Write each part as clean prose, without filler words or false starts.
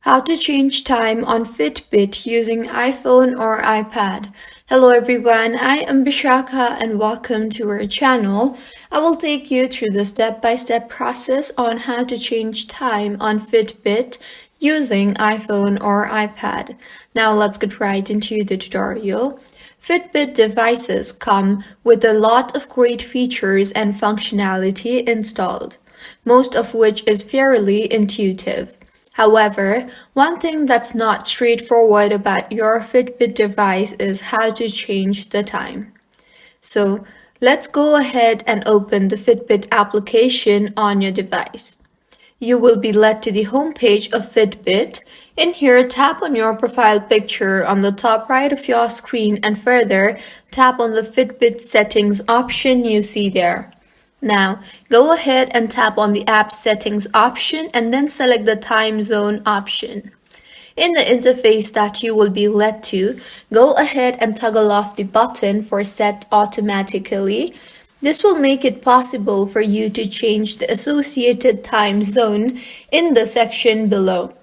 How to change time on Fitbit using iPhone or iPad. Hello everyone, I am Bishaka and welcome to our channel. I will take you through the step-by-step process on how to change time on Fitbit using iPhone or iPad. Now let's get right into the tutorial. Fitbit devices come with a lot of great features and functionality installed, most of which is fairly intuitive. However, one thing that's not straightforward about your Fitbit device is how to change the time. So let's go ahead and open the Fitbit application on your device. You will be led to the home page of Fitbit. In here, tap on your profile picture on the top right of your screen and further tap on the Fitbit settings option you see there. Now, go ahead and tap on the app settings option and then select the time zone option. In the interface that you will be led to, go ahead and toggle off the button for set automatically. This will make it possible for you to change the associated time zone in the section below.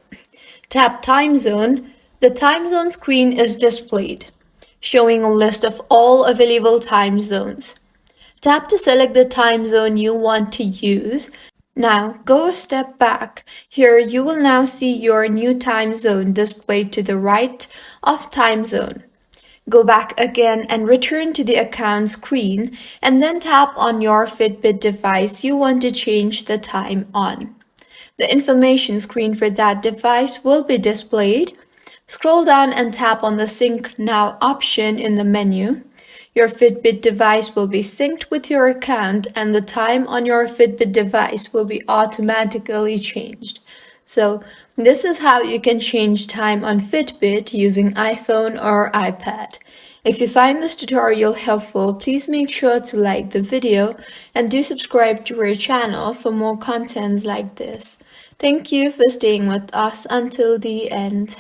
Tap time zone. The time zone screen is displayed, showing a list of all available time zones. Tap to select the time zone you want to use. Now, go a step back. Here, you will now see your new time zone displayed to the right of time zone. Go back again and return to the account screen and then tap on your Fitbit device you want to change the time on. The information screen for that device will be displayed. Scroll down and tap on the Sync Now option in the menu. Your Fitbit device will be synced with your account and the time on your Fitbit device will be automatically changed. So this is how you can change time on Fitbit using iPhone or iPad. If you find this tutorial helpful, please make sure to like the video and do subscribe to our channel for more contents like this. Thank you for staying with us until the end.